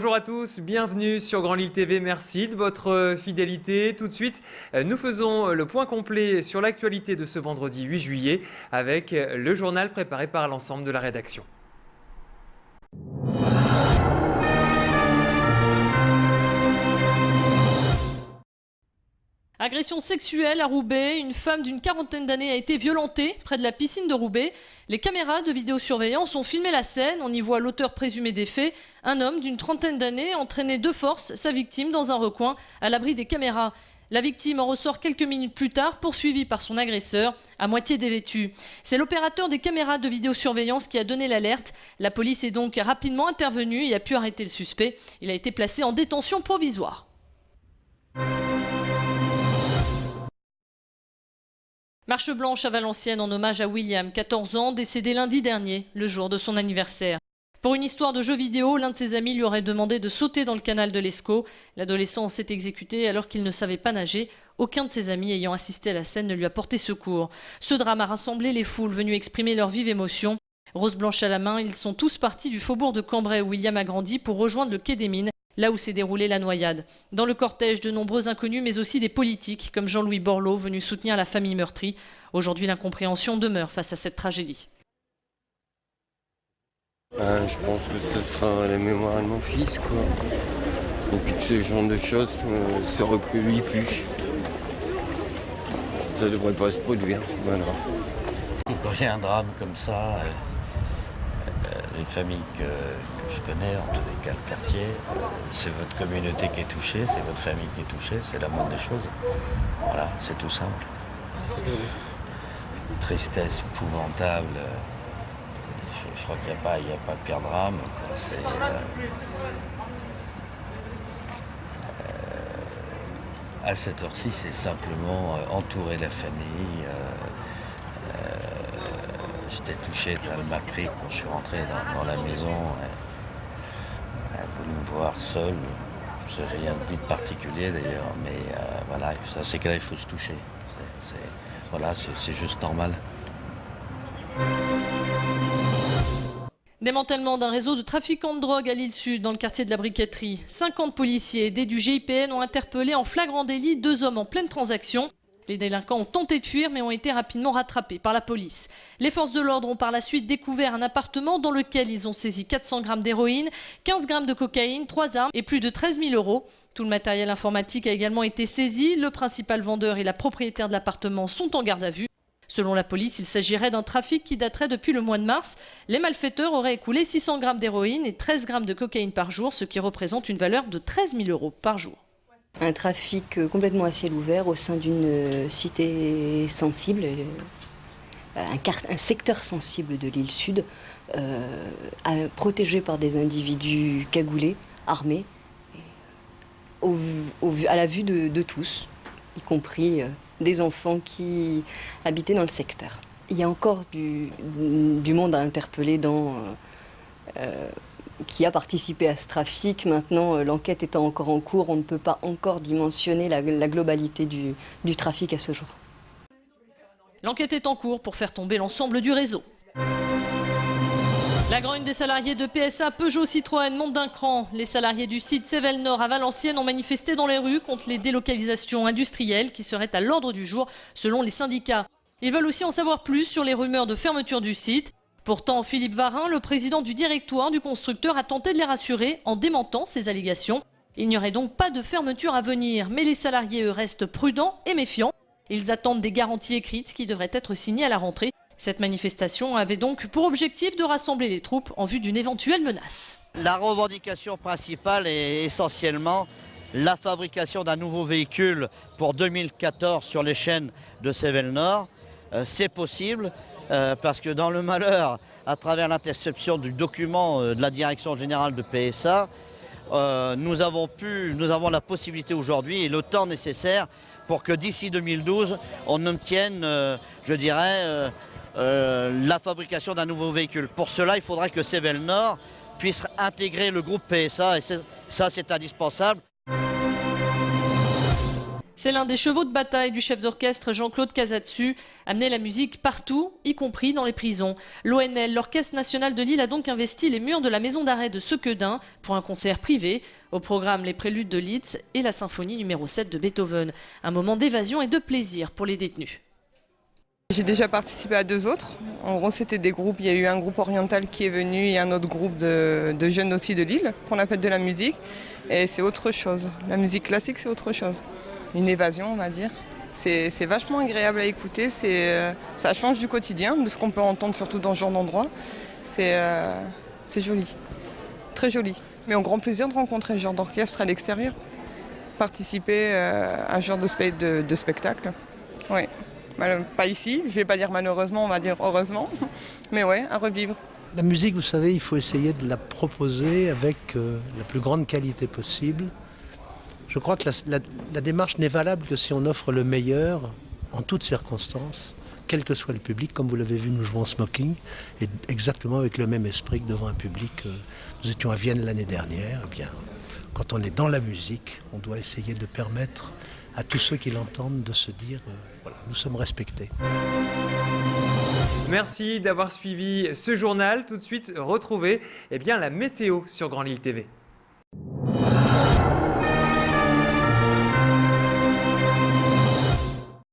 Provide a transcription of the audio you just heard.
Bonjour à tous, bienvenue sur Grand Lille TV, merci de votre fidélité. Tout de suite, nous faisons le point complet sur l'actualité de ce vendredi 8 juillet avec le journal préparé par l'ensemble de la rédaction. Agression sexuelle à Roubaix, une femme d'une quarantaine d'années a été violentée près de la piscine de Roubaix. Les caméras de vidéosurveillance ont filmé la scène, on y voit l'auteur présumé des faits, un homme d'une trentaine d'années entraîner de force sa victime dans un recoin à l'abri des caméras. La victime en ressort quelques minutes plus tard, poursuivie par son agresseur, à moitié dévêtu. C'est l'opérateur des caméras de vidéosurveillance qui a donné l'alerte. La police est donc rapidement intervenue et a pu arrêter le suspect. Il a été placé en détention provisoire. Marche blanche à Valenciennes en hommage à William, 14 ans, décédé lundi dernier, le jour de son anniversaire. Pour une histoire de jeu vidéo, l'un de ses amis lui aurait demandé de sauter dans le canal de l'Escaut. L'adolescent s'est exécuté alors qu'il ne savait pas nager. Aucun de ses amis ayant assisté à la scène ne lui a porté secours. Ce drame a rassemblé les foules venues exprimer leur vive émotion. Rose blanche à la main, ils sont tous partis du faubourg de Cambrai où William a grandi pour rejoindre le quai des Mines, là où s'est déroulée la noyade. Dans le cortège, de nombreux inconnus, mais aussi des politiques, comme Jean-Louis Borloo, venu soutenir la famille meurtrie. Aujourd'hui, l'incompréhension demeure face à cette tragédie. Je pense que ce sera la mémoire de mon fils, quoi. Et puis que ce genre de choses se reproduit plus. Ça ne devrait pas se produire, voilà. Quand il y a un drame comme ça, les familles que je connais, en tous les cas le quartier, c'est votre communauté qui est touchée, c'est votre famille qui est touchée, c'est la moindre des choses. Voilà, c'est tout simple. Tristesse épouvantable. Je crois qu'il n'y a pas de pire drame. À cette heure-ci, c'est simplement entourer la famille. J'étais touché, elle m'a pris quand je suis rentré dans la maison. Elle a voulu me voir seul. Je n'ai rien dit de particulier d'ailleurs, mais voilà, ça c'est qu'il faut se toucher. Voilà, c'est juste normal. Démantèlement d'un réseau de trafiquants de drogue à Lille Sud, dans le quartier de la Briqueterie. 50 policiers aidés du GIPN ont interpellé en flagrant délit 2 hommes en pleine transaction. Les délinquants ont tenté de fuir mais ont été rapidement rattrapés par la police. Les forces de l'ordre ont par la suite découvert un appartement dans lequel ils ont saisi 400 grammes d'héroïne, 15 grammes de cocaïne, 3 armes et plus de 13 000 €. Tout le matériel informatique a également été saisi. Le principal vendeur et la propriétaire de l'appartement sont en garde à vue. Selon la police, il s'agirait d'un trafic qui daterait depuis le mois de mars. Les malfaiteurs auraient écoulé 600 grammes d'héroïne et 13 grammes de cocaïne par jour, ce qui représente une valeur de 13 000 € par jour. Un trafic complètement à ciel ouvert au sein d'une cité sensible, un secteur sensible de l'île Sud, protégé par des individus cagoulés, armés, à la vue de tous, y compris des enfants qui habitaient dans le secteur. Il y a encore du monde à interpeller qui a participé à ce trafic. Maintenant, l'enquête étant encore en cours, on ne peut pas encore dimensionner la globalité du trafic à ce jour. L'enquête est en cours pour faire tomber l'ensemble du réseau. La grogne des salariés de PSA Peugeot Citroën monte d'un cran. Les salariés du site Cével Nord à Valenciennes ont manifesté dans les rues contre les délocalisations industrielles qui seraient à l'ordre du jour selon les syndicats. Ils veulent aussi en savoir plus sur les rumeurs de fermeture du site. Pourtant, Philippe Varin, le président du directoire du constructeur, a tenté de les rassurer en démentant ces allégations. Il n'y aurait donc pas de fermeture à venir, mais les salariés, eux, restent prudents et méfiants. Ils attendent des garanties écrites qui devraient être signées à la rentrée. Cette manifestation avait donc pour objectif de rassembler les troupes en vue d'une éventuelle menace. La revendication principale est essentiellement la fabrication d'un nouveau véhicule pour 2014 sur les chaînes de Cével Nord. C'est possible parce que dans le malheur, à travers l'interception du document de la direction générale de PSA, nous avons la possibilité aujourd'hui et le temps nécessaire pour que d'ici 2012, on obtienne, je dirais, la fabrication d'un nouveau véhicule. Pour cela, il faudra que Cével Nord puisse intégrer le groupe PSA et ça, c'est indispensable. C'est l'un des chevaux de bataille du chef d'orchestre Jean-Claude Casatsu, amener la musique partout, y compris dans les prisons. L'ONL, l'Orchestre national de Lille, a donc investi les murs de la maison d'arrêt de Sequedin pour un concert privé. Au programme, les préludes de Liszt et la symphonie numéro 7 de Beethoven. Un moment d'évasion et de plaisir pour les détenus. J'ai déjà participé à 2 autres. En gros, c'était des groupes. Il y a eu un groupe oriental qui est venu et un autre groupe de jeunes aussi de Lille, qu'on appelle de la musique. Et c'est autre chose. La musique classique, c'est autre chose. Une évasion, on va dire. C'est vachement agréable à écouter. Ça change du quotidien, de ce qu'on peut entendre surtout dans ce genre d'endroit. C'est joli, très joli. Mais au grand plaisir de rencontrer ce genre d'orchestre à l'extérieur. Participer à un genre de spectacle. Oui. Pas ici, je ne vais pas dire malheureusement, on va dire heureusement. Mais ouais, à revivre. La musique, vous savez, il faut essayer de la proposer avec la plus grande qualité possible. Je crois que la démarche n'est valable que si on offre le meilleur en toutes circonstances, quel que soit le public. Comme vous l'avez vu, nous jouons en smoking, et exactement avec le même esprit que devant un public. Nous étions à Vienne l'année dernière. Eh bien, quand on est dans la musique, on doit essayer de permettre à tous ceux qui l'entendent de se dire voilà, nous sommes respectés. Merci d'avoir suivi ce journal. Tout de suite, retrouvez la météo sur Grand Lille TV.